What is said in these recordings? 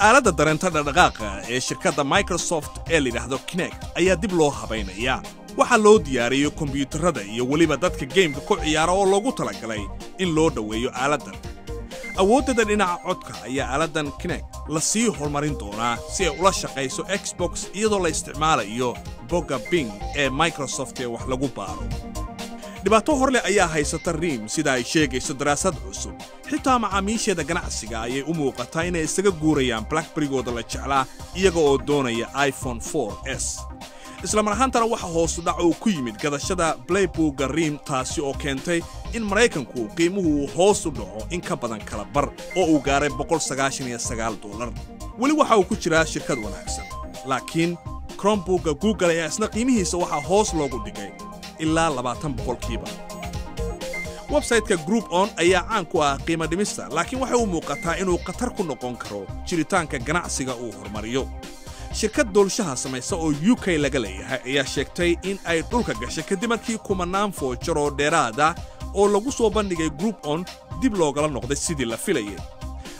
aaladda dareenta dhaqdhaqaaqa ee shirkadda Microsoft ee la yiraahdo Kinect ayaa dib loo habaynayaa. Waxaa loo diyaariyay kombiyuutarada iyo waliba dadka gameka ku ciyaara oo loogu talagalay in loo dhaweeyo aaladdan. Awoodda dhinaca codka ayaa aaladdan Kinect la sii horumarin doonaa si ay ula shaqeyso Xbox iyadoo la isticmaalayo bogga Bing ee Microsoft ee wax lagu baaro. dhibaato horle ayaa haysata Rim sida ay sheegayso daraasad cusub. xitaa macaamiisheeda ganacsiga ayay u muuqataa inay isaga guurayaan BlackBerry-gooda la jeclaa iyaga oo doonaya iPhone 4S. isla mar ahaantana waxa hoos u dhac uu ku yimid gadashada Playbook-ga Rim taasi oo keentay in Mareykanku qiimuhu hoos u dhaco in ka badan kala bar oo uu gaaray $199. weli waxa uu ku jiraa shirkad wanaagsan, laakiin Chromebook-ga Google ayaa isna qiimihiisa waxa hoos loogu dhigay ilaa 20%. website-ka Groupon ayaa caan ku ah qiimo dhimista, laakiin waxa uu muuqataa inuu khatar ku noqon karo jiritaanka ganacsiga uu horumariyo. shirkad doolshaha samaysa oo UK laga leeyahay ayaa sheegtay in ay dhulka gashay kadib markii kumanaan voucher oo dheeraada oo lagu soo bandhigay Groupon dib loogala noqday sidii la filayay.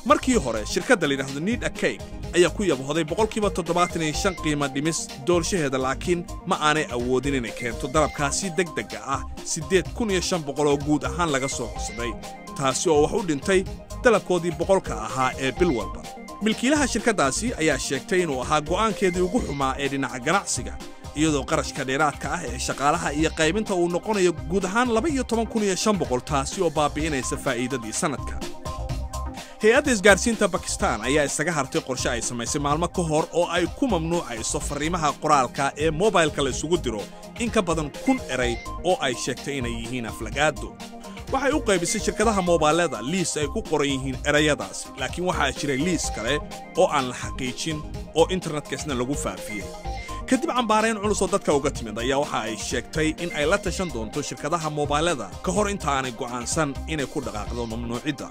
markii hore shirkadda la yiraahdo Need a Cake ayaa ku yabahday 75% qiimo dhimis doolshaheeda, laakiin ma aanay awoodin inay keento dalabkaasi degdeg ah 8500 oo guud ahaan laga soo codsaday, taasi oo wax u dhintay dalabkoodii 100 ahaa ee bil walba. milkiilaha shirkaddaasi ayaa sheegtay inuu ahaa go'aankeedii ugu xumaa ee dhinaca ganacsiga, iyadoo qarashka dheeraadka ah ee shaqaalaha iyo qaybinta uu noqonayo guud ahaan 12500, taasi oo baabi'inaysa faa'iidadii sanadka. hay'adda isgaarsiinta Pakistan ayaa isaga hartay qorshe ay samaysay maalmo ka hor oo ay ku mamnuucayso fariimaha qoraalka ee mobile-ka la isugu diro in ka badan 1000 eray oo ay sheegtay inay yihiin aflagaado. waxay u qaybisay shirkadaha mobilada liis ay ku qoran yihiin erayadaasi, laakiin waxaa jiray liis kale oo aan la xaqiijin oo internetka lagu faafiyay. kadib cambaareen culus oo dadka uga timid ayaa waxa ay sheegtay in ay la tashan doonto shirkadaha mobilada ka hor inta aanay go'aansan inay ku dhaqaaqdo mamnuucidda.